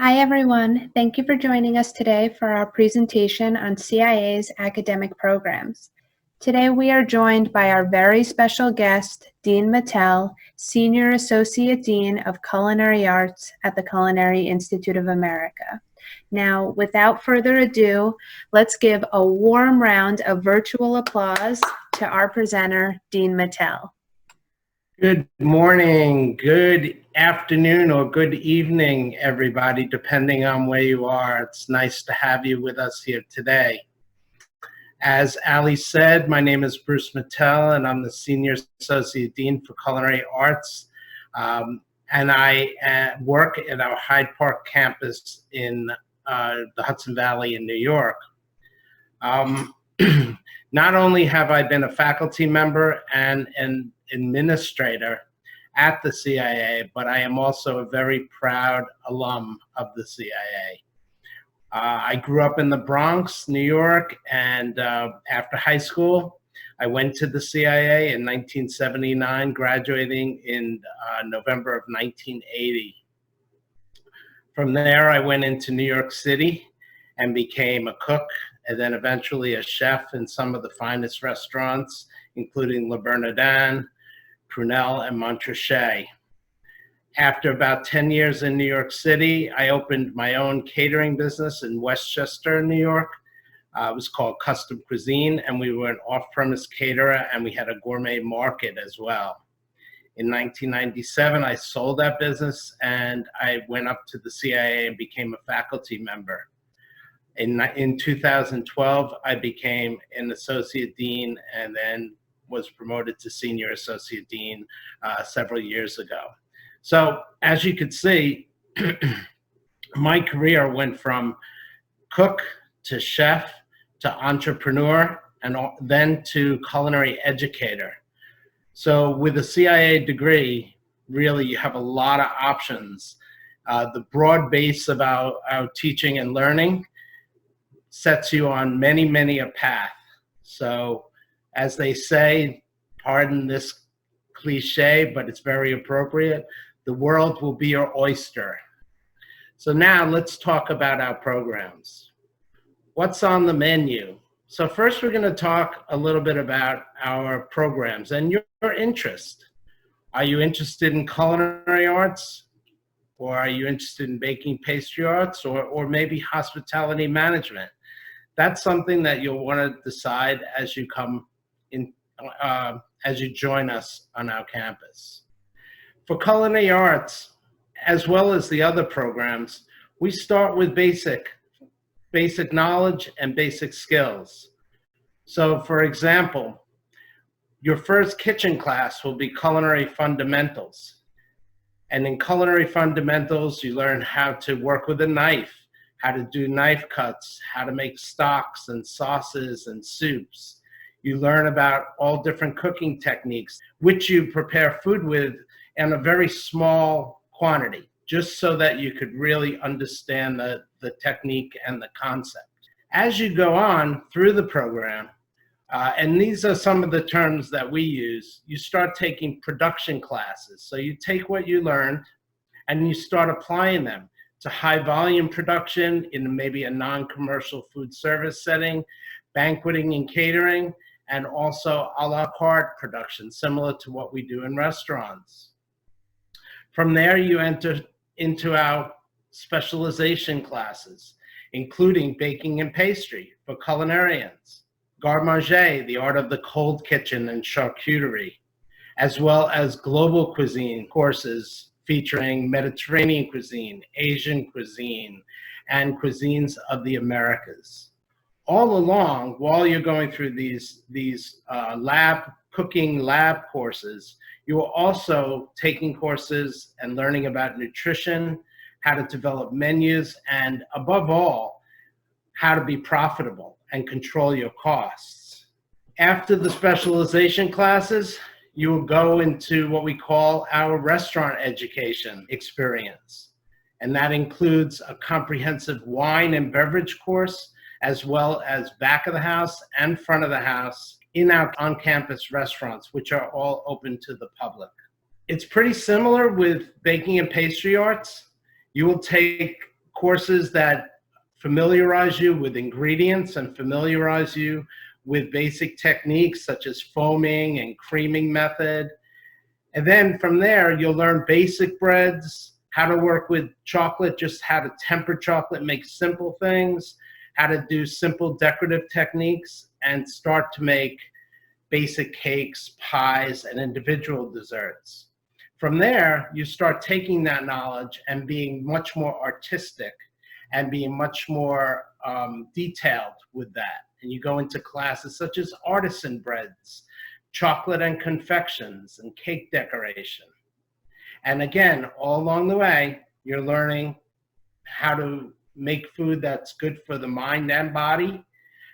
Hi, everyone. Thank you for joining us today for our presentation on CIA's academic programs. Today, we are joined by our very special guest, Dean Mattel, Senior Associate Dean of Culinary Arts at the Culinary Institute of America. Now, without further ado, let's give a warm round of virtual applause to our presenter, Dean Mattel. Good morning, good afternoon, or good evening, everybody, depending on where you are. It's nice to have you with us here today. As Ali said, my name is Bruce Mattel, and I'm the Senior Associate Dean for Culinary Arts. And I work at our Hyde Park campus in the Hudson Valley in New York. Not only have I been a faculty member and an administrator at the CIA, but I am also a very proud alum of the CIA. I grew up in the Bronx, New York, and after high school, I went to the CIA in 1979, graduating in November of 1980. From there, I went into New York City and became a cook, and then eventually a chef in some of the finest restaurants, including Le Bernardin, Prunelle, and Montrachet. After about 10 years in New York City, I opened my own catering business in Westchester, New York. It was called Custom Cuisine, and we were an off-premise caterer, and we had a gourmet market as well. In 1997, I sold that business, and I went up to the CIA and became a faculty member. In 2012, I became an associate dean and then was promoted to senior associate dean several years ago. So as you can see, my career went from cook to chef to entrepreneur and then to culinary educator. So with a CIA degree, really you have a lot of options. The broad base of our teaching and learning sets you on many a path. So as they say, pardon this cliche, but it's very appropriate, the world will be your oyster. So now let's talk about our programs. What's on the menu? So first we're going to talk a little bit about our programs and your interest. Are you interested in culinary arts? Or are you interested in baking pastry arts, or maybe hospitality management? That's something that you'll want to decide as you come in, as you join us on our campus. For culinary arts, as well as the other programs, we start with basic knowledge and basic skills. So for example, your first kitchen class will be culinary fundamentals. And in culinary fundamentals, you learn how to work with a knife, how to do knife cuts, how to make stocks and sauces and soups. You learn about all different cooking techniques, which you prepare food with in a very small quantity, just so that you could really understand the technique and the concept. As you go on through the program, and these are some of the terms that we use, you start taking production classes. So you take what you learned and you start applying them to high volume production in maybe a non-commercial food service setting, banqueting and catering, and also a la carte production, similar to what we do in restaurants. From there, you enter into our specialization classes, including baking and pastry for culinarians, garde manger, the art of the cold kitchen and charcuterie, as well as global cuisine courses featuring Mediterranean cuisine, Asian cuisine, and cuisines of the Americas. All along, while you're going through these cooking lab courses, you are also taking courses and learning about nutrition, how to develop menus, and above all, how to be profitable and control your costs. After the specialization classes, you will go into what we call our restaurant education experience. And that includes a comprehensive wine and beverage course, as well as back of the house and front of the house in our on-campus restaurants, which are all open to the public. It's pretty similar with baking and pastry arts. You will take courses that familiarize you with ingredients and familiarize you with basic techniques such as foaming and creaming method. And then from there, you'll learn basic breads, how to work with chocolate, just how to temper chocolate, make simple things, how to do simple decorative techniques, and start to make basic cakes, pies, and individual desserts. From there, you start taking that knowledge and being much more artistic and being much more detailed with that. And you go into classes such as artisan breads, chocolate and confections, and cake decoration. And again, all along the way, you're learning how to make food that's good for the mind and body,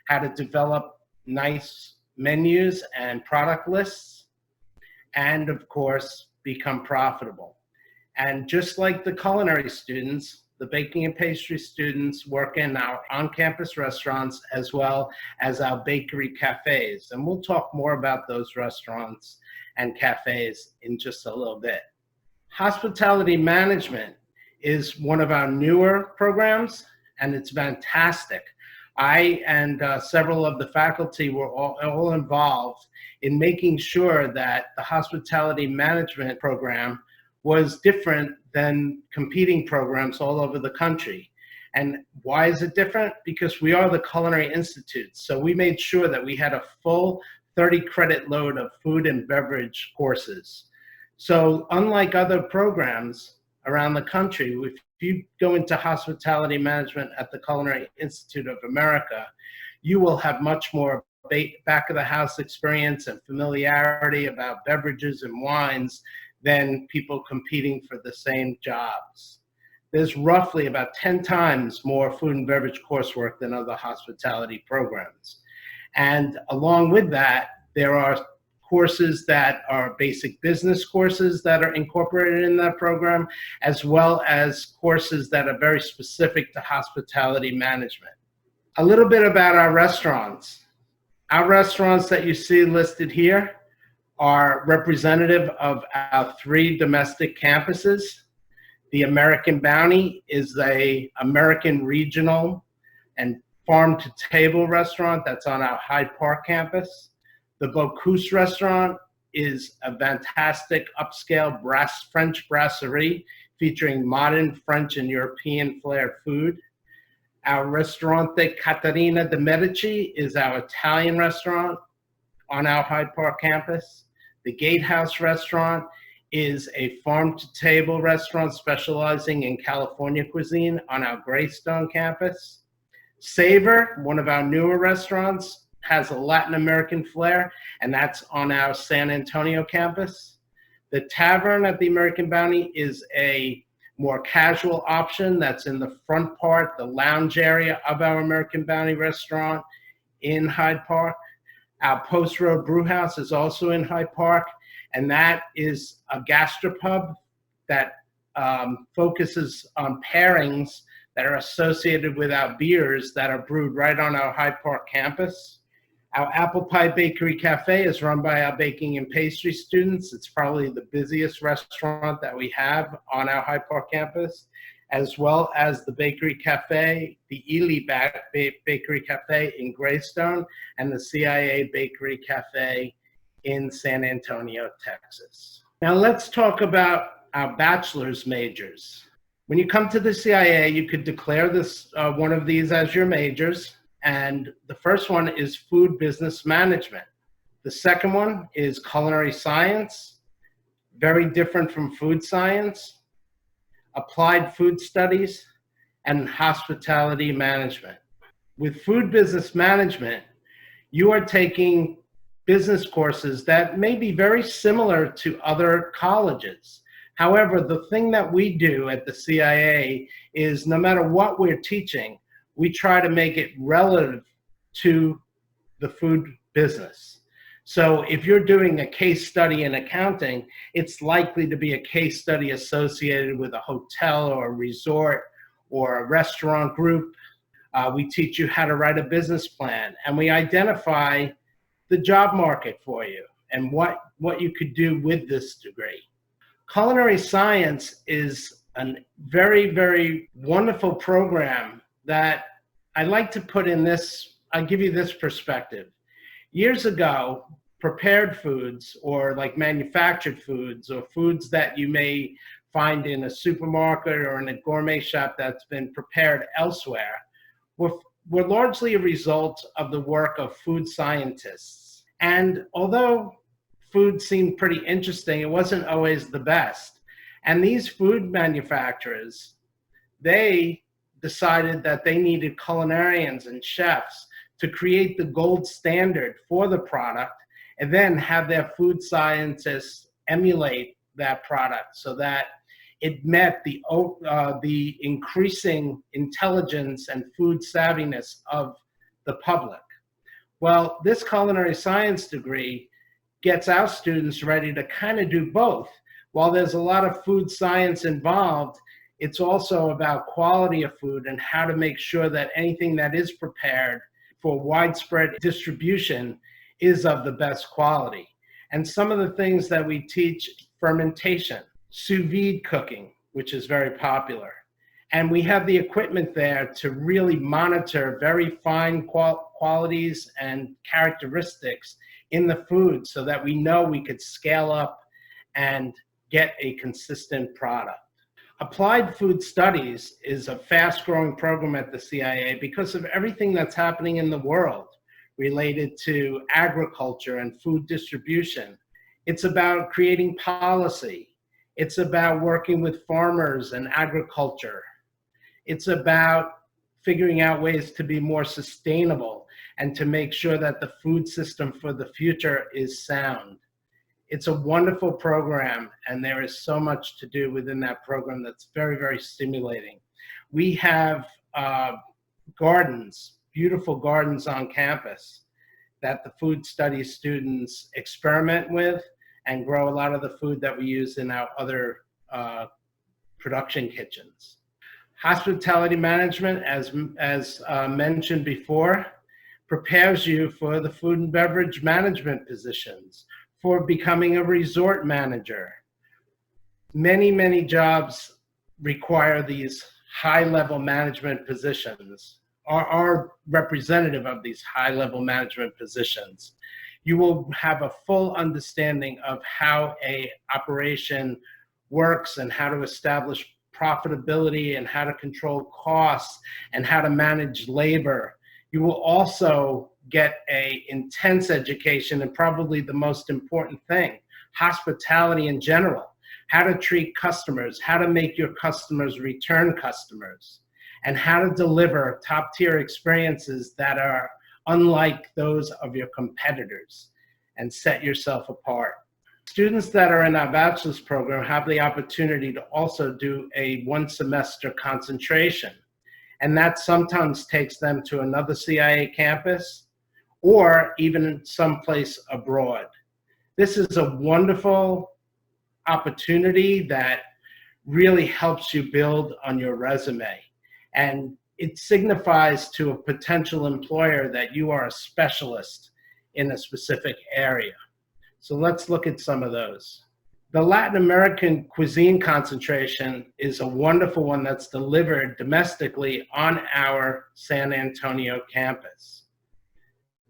how to develop nice menus and product lists, and of course, become profitable. And just like the culinary students, the baking and pastry students work in our on-campus restaurants as well as our bakery cafes. And we'll talk more about those restaurants and cafes in just a little bit. Hospitality management is one of our newer programs, and it's fantastic. I and several of the faculty were all involved in making sure that the hospitality management program was different than competing programs all over the country. And why is it different? Because we are the Culinary Institute. So we made sure that we had a full 30 credit load of food and beverage courses. So unlike other programs around the country, if you go into hospitality management at the Culinary Institute of America, you will have much more back of the house experience and familiarity about beverages and wines than people competing for the same jobs. There's roughly about 10 times more food and beverage coursework than other hospitality programs. And along with that, there are courses that are basic business courses that are incorporated in that program, as well as courses that are very specific to hospitality management. A little bit about our restaurants. Our restaurants that you see listed here are representative of our 3 domestic campuses. The American Bounty is an American regional and farm-to-table restaurant that's on our Hyde Park campus. The Bocuse restaurant is a fantastic upscale French brasserie featuring modern French and European flair food. Our Ristorante Caterina de' Medici is our Italian restaurant on our Hyde Park campus. The Gatehouse restaurant is a farm-to-table restaurant specializing in California cuisine on our Greystone campus. Savor, one of our newer restaurants, has a Latin American flair, and that's on our San Antonio campus. The Tavern at the American Bounty is a more casual option that's in the front part, the lounge area of our American Bounty restaurant in Hyde Park. Our Post Road Brewhouse is also in Hyde Park, and that is a gastropub that focuses on pairings that are associated with our beers that are brewed right on our Hyde Park campus. Our Apple Pie Bakery Cafe is run by our baking and pastry students. It's probably the busiest restaurant that we have on our Hyde Park campus, as well as the Bakery Cafe, the Ely Bakery Cafe in Greystone, and the CIA Bakery Cafe in San Antonio, Texas. Now let's talk about our bachelor's majors. When you come to the CIA, you could declare this one of these as your majors. And the first one is food business management. The second one is culinary science, very different from food science, applied food studies, and hospitality management. With food business management, you are taking business courses that may be very similar to other colleges. However, the thing that we do at the CIA is no matter what we're teaching, we try to make it relative to the food business. So if you're doing a case study in accounting, it's likely to be a case study associated with a hotel or a resort or a restaurant group. We teach you how to write a business plan, and we identify the job market for you and what you could do with this degree. Culinary science is a very, very wonderful program that I like to put in this. I'll give you this perspective. Years ago, prepared foods, or like manufactured foods, or foods that you may find in a supermarket or in a gourmet shop that's been prepared elsewhere, were largely a result of the work of food scientists. And although food seemed pretty interesting, it wasn't always the best. And these food manufacturers, they decided that they needed culinarians and chefs to create the gold standard for the product, and then have their food scientists emulate that product so that it met the increasing intelligence and food savviness of the public. Well, this culinary science degree gets our students ready to kind of do both. While there's a lot of food science involved, it's also about quality of food and how to make sure that anything that is prepared for widespread distribution is of the best quality. And some of the things that we teach: fermentation, sous-vide cooking, which is very popular. And we have the equipment there to really monitor very fine qualities and characteristics in the food so that we know we could scale up and get a consistent product. Applied Food Studies is a fast-growing program at the CIA because of everything that's happening in the world related to agriculture and food distribution. It's about creating policy. It's about working with farmers and agriculture. It's about figuring out ways to be more sustainable and to make sure that the food system for the future is sound. It's a wonderful program, and there is so much to do within that program that's very, very stimulating. We have gardens, beautiful gardens on campus that the food studies students experiment with and grow a lot of the food that we use in our other production kitchens. Hospitality management, as mentioned before, prepares you for the food and beverage management positions, for becoming a resort manager. Many, many jobs require these high-level management positions, are representative of these high-level management positions. You will have a full understanding of how an operation works and how to establish profitability and how to control costs and how to manage labor. You will also get an intense education, and probably the most important thing, hospitality in general, how to treat customers, how to make your customers return customers, and how to deliver top-tier experiences that are unlike those of your competitors and set yourself apart. Students that are in our bachelor's program have the opportunity to also do a one-semester concentration, and that sometimes takes them to another CIA campus or even someplace abroad. This is a wonderful opportunity that really helps you build on your resume, and it signifies to a potential employer that you are a specialist in a specific area. So let's look at some of those. The Latin American cuisine concentration is a wonderful one that's delivered domestically on our San Antonio campus.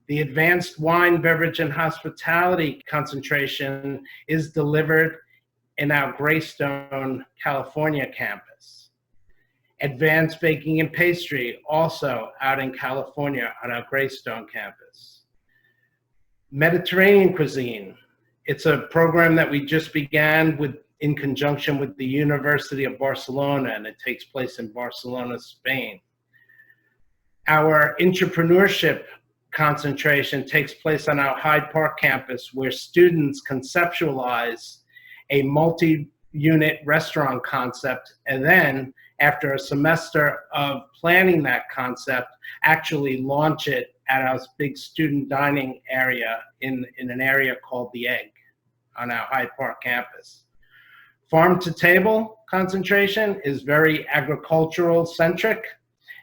The advanced wine, beverage, and hospitality concentration is delivered in our Greystone, California campus. Advanced baking and pastry, also out in California on our Greystone campus. Mediterranean cuisine, it's a program that we just began in conjunction with the University of Barcelona, and it takes place in Barcelona, Spain. Our entrepreneurship concentration takes place on our Hyde Park campus, where students conceptualize a multi-unit restaurant concept, and then after a semester of planning that concept, actually launch it at our big student dining area in an area called The Egg on our Hyde Park campus. Farm to table concentration is very agricultural centric,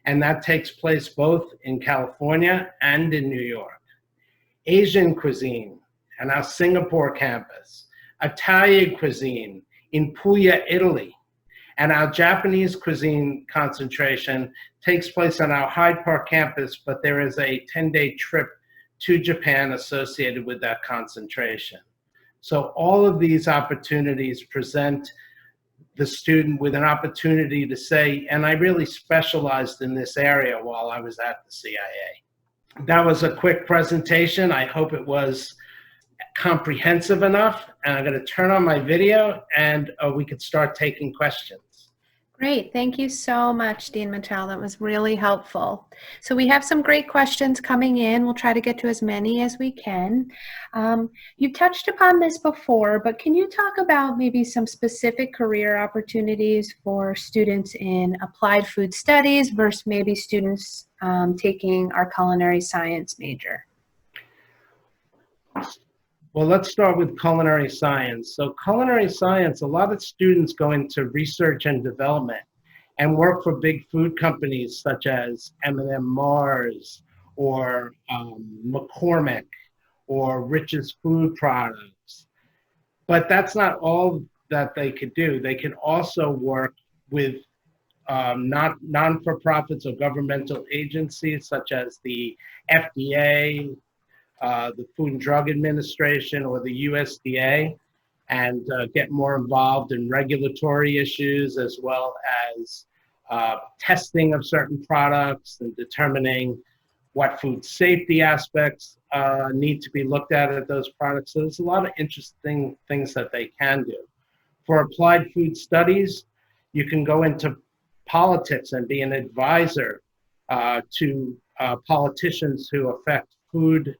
and that takes place both in California and in New York. Asian cuisine on our Singapore campus. Italian cuisine in Puglia, Italy. And our Japanese cuisine concentration takes place on our Hyde Park campus, but there is a 10-day trip to Japan associated with that concentration. So all of these opportunities present the student with an opportunity to say, and I really specialized in this area while I was at the CIA. That was a quick presentation. I hope it was comprehensive enough. And I'm going to turn on my video and we could start taking questions. Great. Thank you so much, Dean Mattel. That was really helpful. So we have some great questions coming in. We'll try to get to as many as we can. You touched upon this before, but can you talk about maybe some specific career opportunities for students in applied food studies versus maybe students taking our culinary science major? Well, let's start with culinary science. So culinary science, a lot of students go into research and development and work for big food companies such as M&M Mars or McCormick or Rich's Food Products. But that's not all that they could do. They can also work with non-for-profits or governmental agencies such as the FDA, the Food and Drug Administration, or the USDA, and get more involved in regulatory issues as well as testing of certain products and determining what food safety aspects need to be looked at those products. So there's a lot of interesting things that they can do. For applied food studies, you can go into politics and be an advisor to politicians who affect food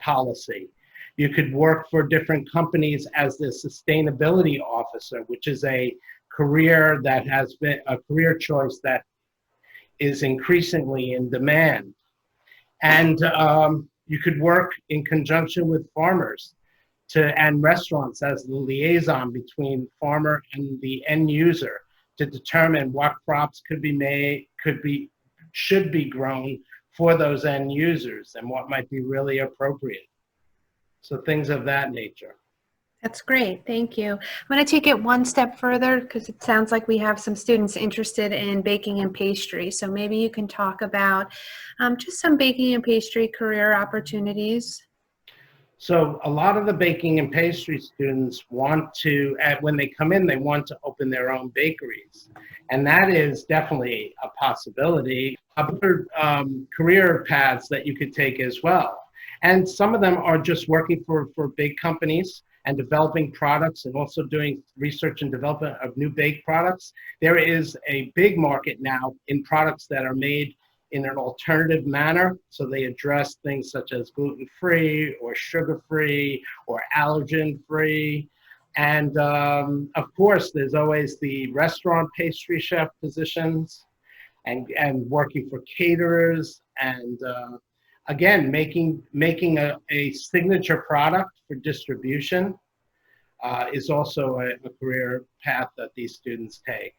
policy. You could work for different companies as the sustainability officer, which is a career that has been a career choice that is increasingly in demand. And you could work in conjunction with farmers and restaurants as the liaison between farmer and the end user to determine what crops could be made, should be grown for those end users and what might be really appropriate. So things of that nature. That's great. Thank you. I'm going to take it one step further because it sounds like we have some students interested in baking and pastry. So maybe you can talk about just some baking and pastry career opportunities. So a lot of the baking and pastry students want to, when they come in, they want to open their own bakeries. And that is definitely a possibility. Other career paths that you could take as well. And some of them are just working for big companies and developing products and also doing research and development of new baked products. There is a big market now in products that are made in an alternative manner. So they address things such as gluten-free or sugar-free or allergen-free. And of course, there's always the restaurant pastry chef positions and working for caterers and again, making a signature product for distribution is also a career path that these students take.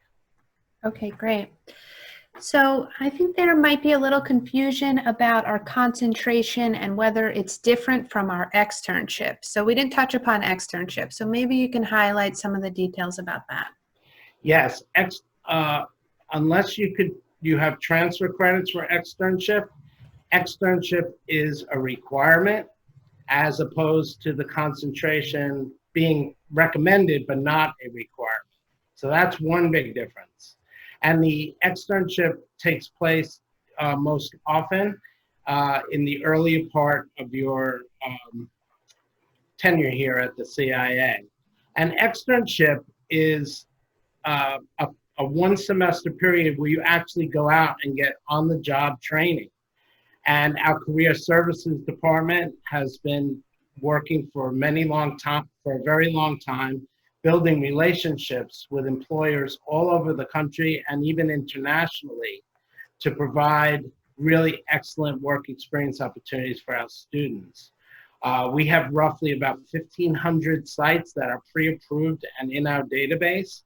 Okay, great. So I think there might be a little confusion about our concentration and whether it's different from our externship. So we didn't touch upon externship. So maybe you can highlight some of the details about that. Yes, unless you have transfer credits for externship. Externship is a requirement as opposed to the concentration being recommended but not a requirement. So that's one big difference. And the externship takes place most often in the early part of your tenure here at the CIA. An externship is a one semester period where you actually go out and get on the job training. And our career services department has been working for a very long time, building relationships with employers all over the country and even internationally to provide really excellent work experience opportunities for our students. We have roughly about 1,500 sites that are pre-approved and in our database.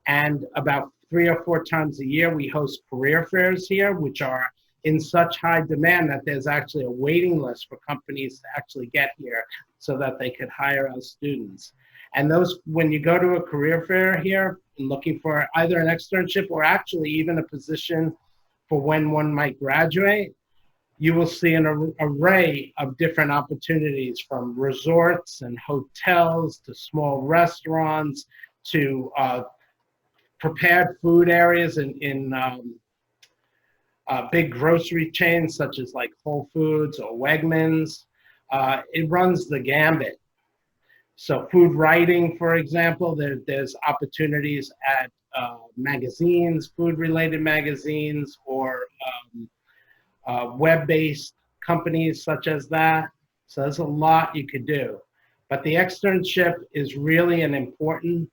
And about 3 or 4 times a year, we host career fairs here, which are in such high demand that there's actually a waiting list for companies to actually get here so that they could hire our students. And those, when you go to a career fair here, and looking for either an externship or actually even a position for when one might graduate, you will see an array of different opportunities, from resorts and hotels to small restaurants to prepared food areas in big grocery chains such as like Whole Foods or Wegmans. It runs the gambit. So food writing, for example, there's opportunities at magazines, food-related magazines, or web-based companies such as that. So there's a lot you could do. But the externship is really an important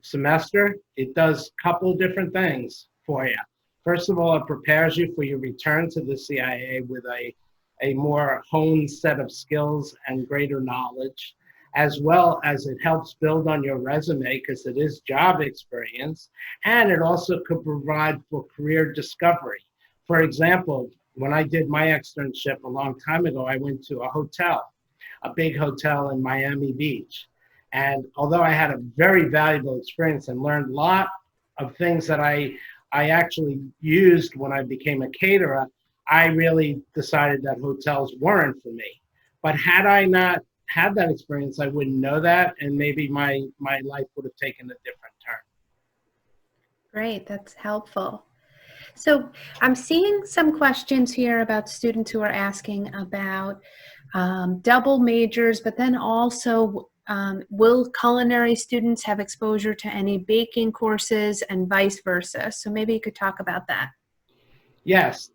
semester. It does a couple of different things for you. First of all, it prepares you for your return to the CIA with a more honed set of skills and greater knowledge, as well as it helps build on your resume because it is job experience, and it also could provide for career discovery. For example, when I did my externship a long time ago, I went to a hotel, a big hotel in Miami Beach. And although I had a very valuable experience and learned a lot of things that I actually used when I became a caterer, I really decided that hotels weren't for me. But had I not had that experience, I wouldn't know that, and maybe my life would have taken a different turn. Great, that's helpful. So I'm seeing some questions here about students who are asking about double majors, but then also will culinary students have exposure to any baking courses and vice versa? So maybe you could talk about that. Yes,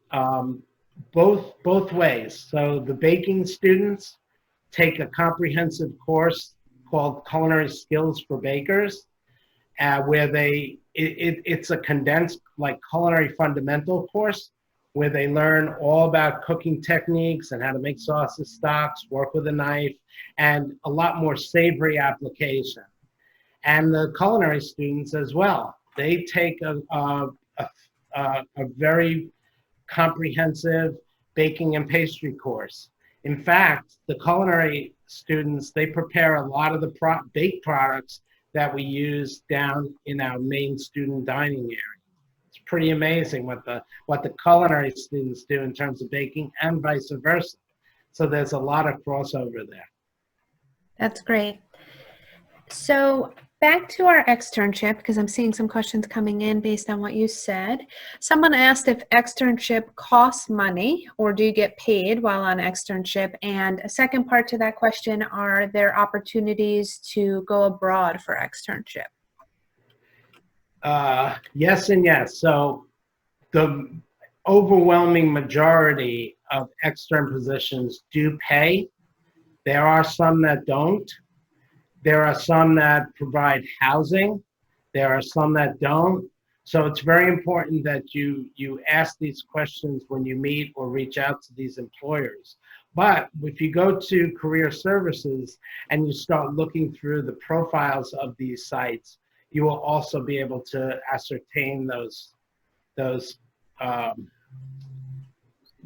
both ways. So the baking students take a comprehensive course called Culinary Skills for Bakers, where it's a condensed like culinary fundamental course where they learn all about cooking techniques and how to make sauces, stocks, work with a knife, and a lot more savory application. And the culinary students as well, they take a very comprehensive baking and pastry course. In fact, the culinary students, they prepare a lot of the baked products that we use down in our main student dining area. It's pretty amazing what the culinary students do in terms of baking and vice versa. So there's a lot of crossover there. That's great. So back to our externship, because I'm seeing some questions coming in based on what you said. Someone asked if externship costs money or do you get paid while on externship? And a second part to that question, are there opportunities to go abroad for externship? Yes and yes. So the overwhelming majority of extern positions do pay. There are some that don't. There are some that provide housing. There are some that don't. So it's very important that you ask these questions when you meet or reach out to these employers. But if you go to career services and you start looking through the profiles of these sites, you will also be able to ascertain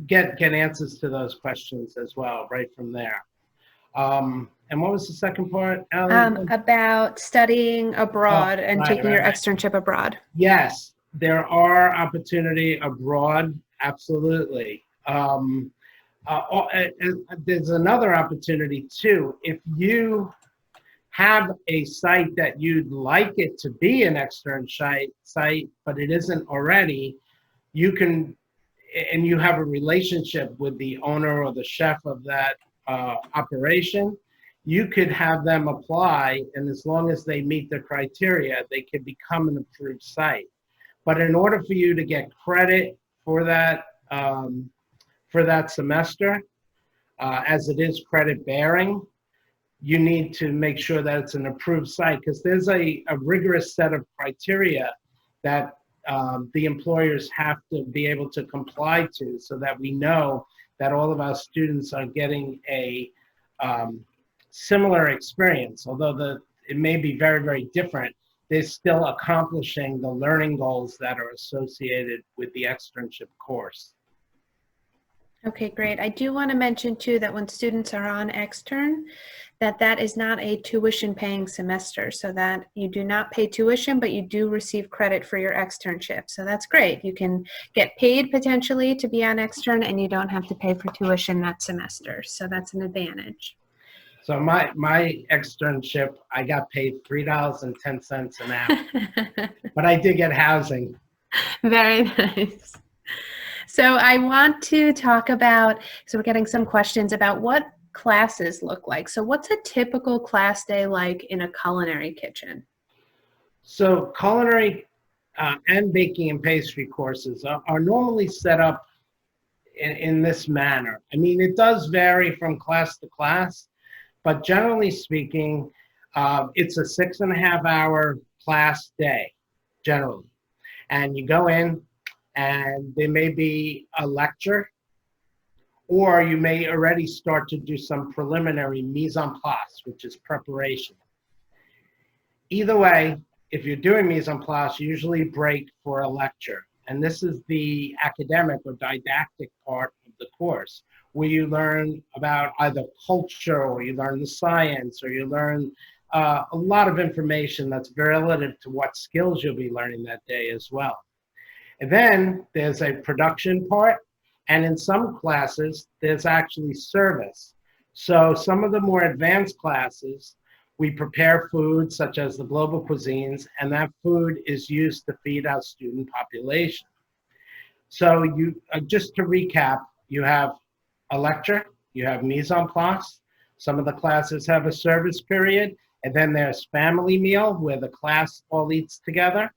get answers to those questions as well right from there. And what was the second part, Allie? About studying abroad and taking your externship abroad. Yes, there are opportunity abroad, absolutely. There's another opportunity too. If you have a site that you'd like it to be an extern site, but it isn't already, you can, and you have a relationship with the owner or the chef of that operation, you could have them apply, and as long as they meet the criteria, they can become an approved site. But in order for you to get credit for that semester, as it is credit bearing, you need to make sure that it's an approved site, because there's a rigorous set of criteria that the employers have to be able to comply to, so that we know that all of our students are getting a similar experience. Although it may be very, very different, they're still accomplishing the learning goals that are associated with the externship course. Okay, great. I do want to mention too that when students are on extern, that is not a tuition paying semester, so that you do not pay tuition, but you do receive credit for your externship. So that's great. You can get paid potentially to be on extern and you don't have to pay for tuition that semester. So that's an advantage. So my externship, I got paid $3.10 an hour, but I did get housing. Very nice. So I want to talk about, so we're getting some questions about what classes look like. So what's a typical class day like in a culinary kitchen? So culinary and baking and pastry courses are normally set up in this manner. I mean, it does vary from class to class, but generally speaking, it's a 6.5 hour class day, generally. And you go in, and there may be a lecture, or you may already start to do some preliminary mise en place, which is preparation. Either way, if you're doing mise en place, you usually break for a lecture. And this is the academic or didactic part of the course, where you learn about either culture, or you learn the science, or you learn a lot of information that's relative to what skills you'll be learning that day as well. And then there's a production part, and in some classes, there's actually service. So some of the more advanced classes, we prepare food such as the global cuisines, and that food is used to feed our student population. So just to recap, you have a lecture, you have mise en place, some of the classes have a service period, and then there's family meal where the class all eats together,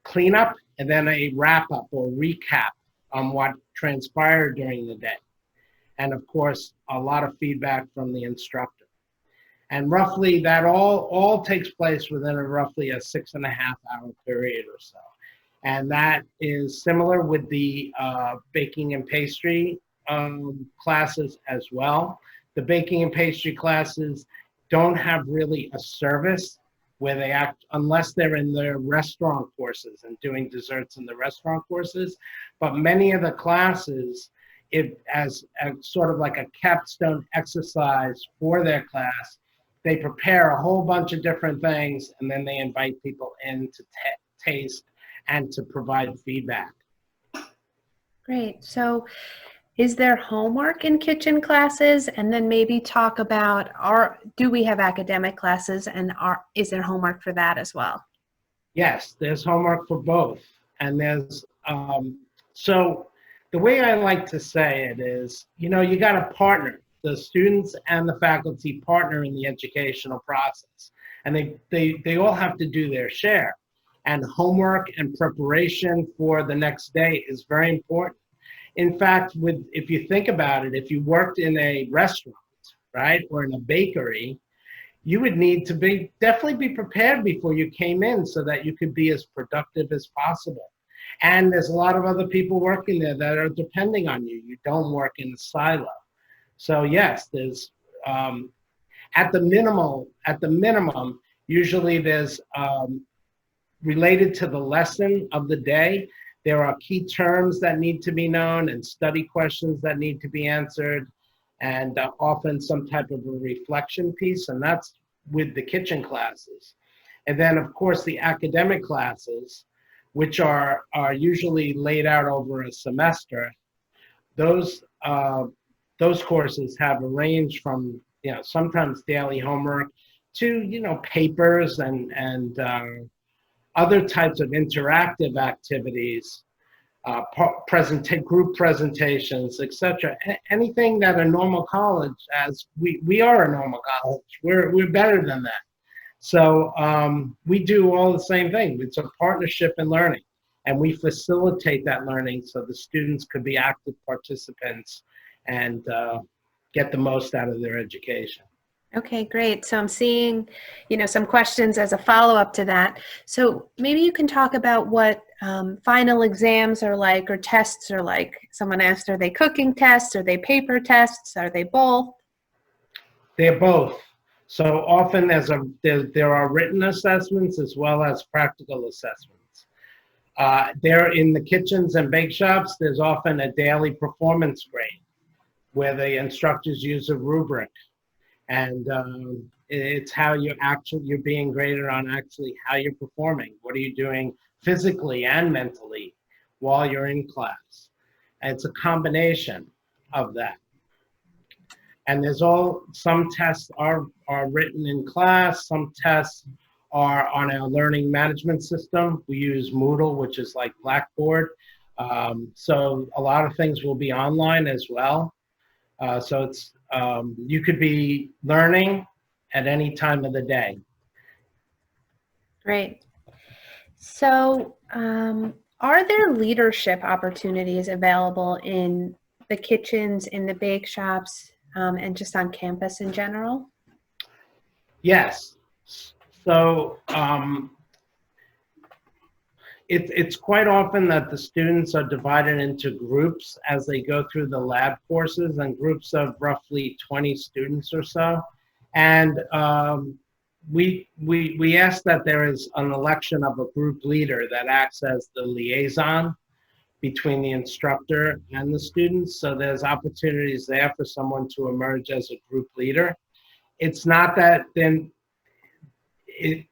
cleanup, and then a wrap-up or recap on what transpired during the day. And of course, a lot of feedback from the instructor. And roughly that all takes place within roughly a 6.5 hour period or so. And that is similar with the baking and pastry classes as well. The baking and pastry classes don't have really a service where they act, unless they're in their restaurant courses and doing desserts in the restaurant courses. But many of the classes, as sort of like a capstone exercise for their class, they prepare a whole bunch of different things, and then they invite people in to taste and to provide feedback. Great. So is there homework in kitchen classes? And then maybe talk about, do we have academic classes, and is there homework for that as well? Yes, there's homework for both. And there's, so the way I like to say it is, you got to partner. The students and the faculty partner in the educational process. And they all have to do their share. And homework and preparation for the next day is very important. In fact, if you think about it, if you worked in a restaurant, right, or in a bakery, you would need to definitely be prepared before you came in so that you could be as productive as possible. And there's a lot of other people working there that are depending on you. You don't work in a silo. So yes, there's at the minimum, usually there's related to the lesson of the day, there are key terms that need to be known and study questions that need to be answered, and often some type of a reflection piece, and that's with the kitchen classes. And then of course the academic classes, which are usually laid out over a semester, those courses have a range from, sometimes daily homework to, papers and other types of interactive activities, group presentations, etc. Anything that a normal college, as we are a normal college, we're better than that. So we do all the same thing. It's a partnership in learning, and we facilitate that learning so the students could be active participants and get the most out of their education. Okay, great. So I'm seeing, some questions as a follow-up to that. So maybe you can talk about what final exams are like, or tests are like. Someone asked, are they cooking tests? Are they paper tests? Are they both? They're both. So often there are written assessments as well as practical assessments. There in the kitchens and bake shops, there's often a daily performance grade where the instructors use a rubric, and it's how you're being graded on actually how you're performing. What are you doing physically and mentally while you're in class? And it's a combination of that. And some tests are written in class, some tests are on our learning management system. We use Moodle, which is like Blackboard. So a lot of things will be online as well. So it's you could be learning at any time of the day. Great. So are there leadership opportunities available in the kitchens, in the bake shops, and just on campus in general? Yes. So it's quite often that the students are divided into groups as they go through the lab courses, and groups of roughly 20 students or so. And we ask that there is an election of a group leader that acts as the liaison between the instructor and the students. So there's opportunities there for someone to emerge as a group leader. It's not that then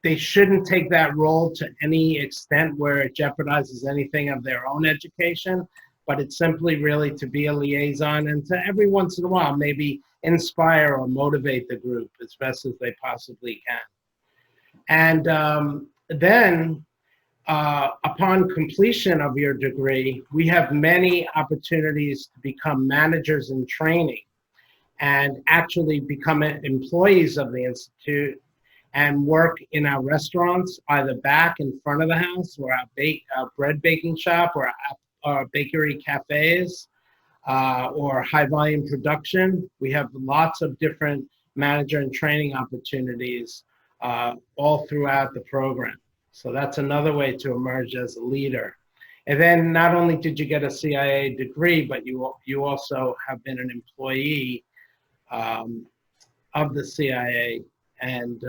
they shouldn't take that role to any extent where it jeopardizes anything of their own education, but it's simply really to be a liaison and to every once in a while maybe inspire or motivate the group as best as they possibly can. And then upon completion of your degree, we have many opportunities to become managers in training and actually become employees of the Institute and work in our restaurants, either back in front of the house or our bread baking shop or our bakery cafes or high volume production. We have lots of different manager and training opportunities all throughout the program. So that's another way to emerge as a leader. And then not only did you get a CIA degree, but you also have been an employee of the CIA and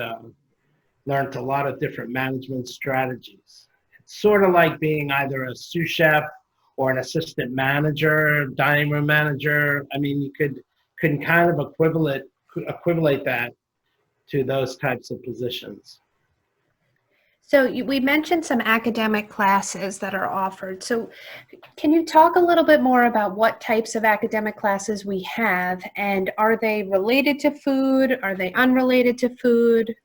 learned a lot of different management strategies. It's sort of like being either a sous chef or an assistant manager, dining room manager. I mean, you could kind of equivalate that to those types of positions. So we mentioned some academic classes that are offered. So can you talk a little bit more about what types of academic classes we have, and are they related to food? Are they unrelated to food?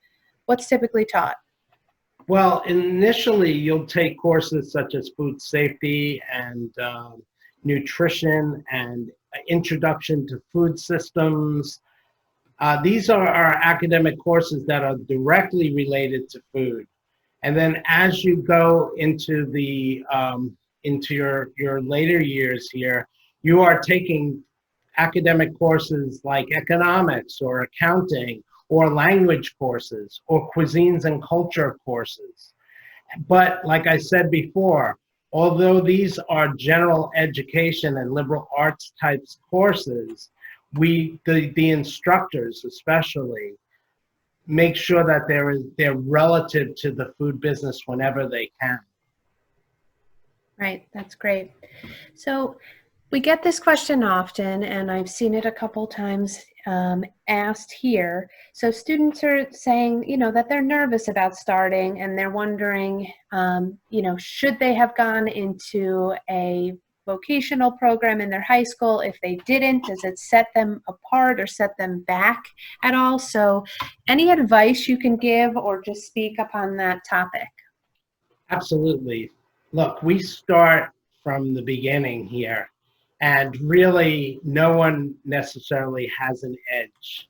What's typically taught? Well, initially you'll take courses such as food safety and nutrition and introduction to food systems. These are our academic courses that are directly related to food. And then as you go into your later years here, you are taking academic courses like economics or accounting or language courses or cuisines and culture courses. But like I said before, although these are general education and liberal arts types courses, the instructors especially make sure that they're relative to the food business whenever they can. Right, that's great. So we get this question often, and I've seen it a couple times asked here. So students are saying, that they're nervous about starting, and they're wondering, should they have gone into a vocational program in their high school? If they didn't, does it set them apart or set them back at all? So any advice you can give or just speak upon that topic? Absolutely. Look, we start from the beginning here, and really no one necessarily has an edge.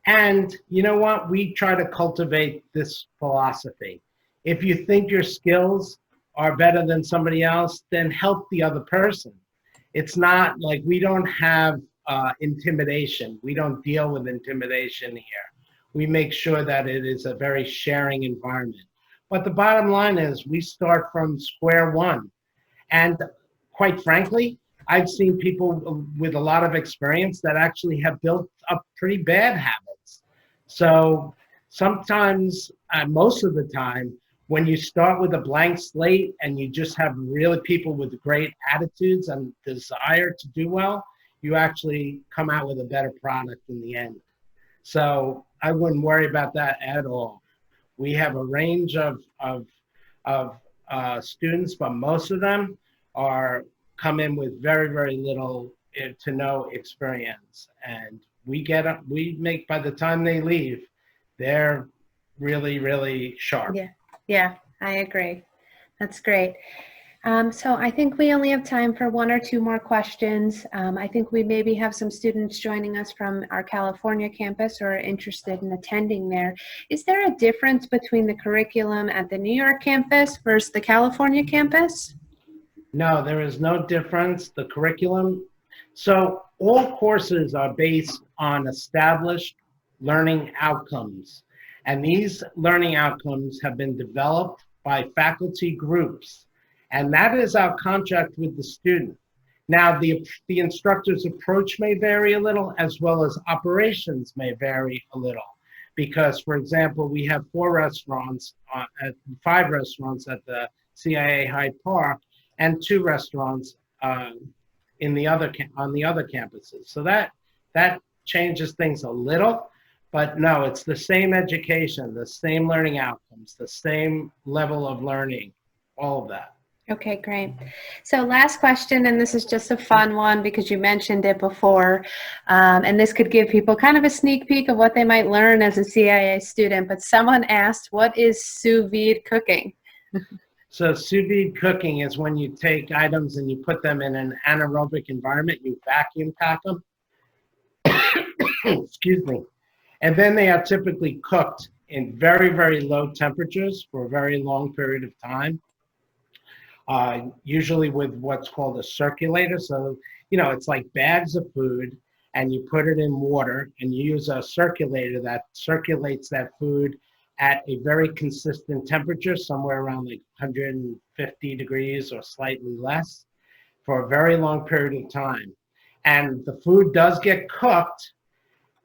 And you know what? We try to cultivate this philosophy. If you think your skills are better than somebody else, then help the other person. It's not like we don't have intimidation. We don't deal with intimidation here. We make sure that it is a very sharing environment. But the bottom line is we start from square one. And quite frankly, I've seen people with a lot of experience that actually have built up pretty bad habits. So sometimes, most of the time, when you start with a blank slate and you just have really people with great attitudes and desire to do well, you actually come out with a better product in the end. So I wouldn't worry about that at all. We have a range of students, but most of them come in with very, very little to no experience. And we make, by the time they leave, they're really, really sharp. Yeah, I agree. That's great. So I think we only have time for one or two more questions. I think we maybe have some students joining us from our California campus who are interested in attending there. Is there a difference between the curriculum at the New York campus versus the California campus? No, there is no difference. The curriculum, so all courses are based on established learning outcomes. And these learning outcomes have been developed by faculty groups. And that is our contract with the student. Now, the instructor's approach may vary a little, as well as operations may vary a little. Because, for example, we have 5 restaurants at the CIA Hyde Park, and 2 restaurants on the other campuses. So that changes things a little. But no, it's the same education, the same learning outcomes, the same level of learning, all of that. Okay, great. So last question, and this is just a fun one because you mentioned it before, and this could give people kind of a sneak peek of what they might learn as a CIA student, but someone asked, what is sous vide cooking? So sous vide cooking is when you take items and you put them in an anaerobic environment, you vacuum pack them, excuse me, and then they are typically cooked in very, very low temperatures for a very long period of time. Usually with what's called a circulator. So, it's like bags of food and you put it in water and you use a circulator that circulates that food at a very consistent temperature, somewhere around like 150 degrees or slightly less for a very long period of time. And the food does get cooked,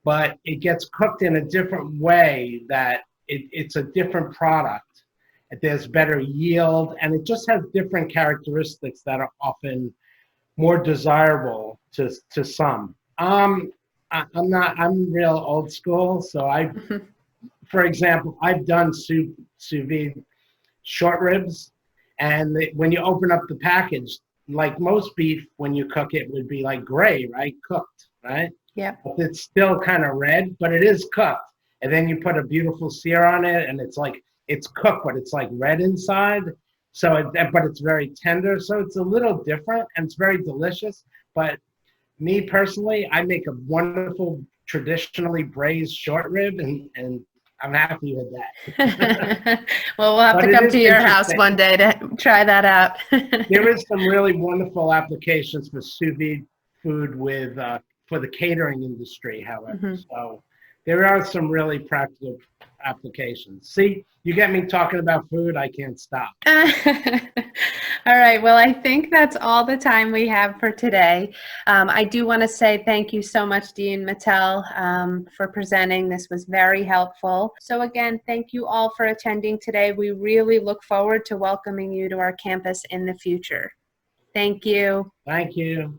but it gets cooked in a different way that it's a different product. There's better yield, and it just has different characteristics that are often more desirable to some. I'm real old school, so for example, I've done sous vide short ribs, and when you open up the package, like most beef, when you cook it, would be like gray, right? Cooked, right? Yeah. But it's still kind of red, but it is cooked. And then you put a beautiful sear on it, and it's cooked, but it's like red inside. So, but it's very tender. So it's a little different, and it's very delicious. But me personally, I make a wonderful traditionally braised short rib, and I'm happy with that. Well, we'll have to come to your house one day to try that out. There is some really wonderful applications for sous vide food for the catering industry, however. So there are some really practical applications. See, you get me talking about food, I can't stop. All right, well, I think that's all the time we have for today. I do want to say thank you so much, Dean Mattel, for presenting. This was very helpful. So again, thank you all for attending today. We really look forward to welcoming you to our campus in the future. Thank you. Thank you.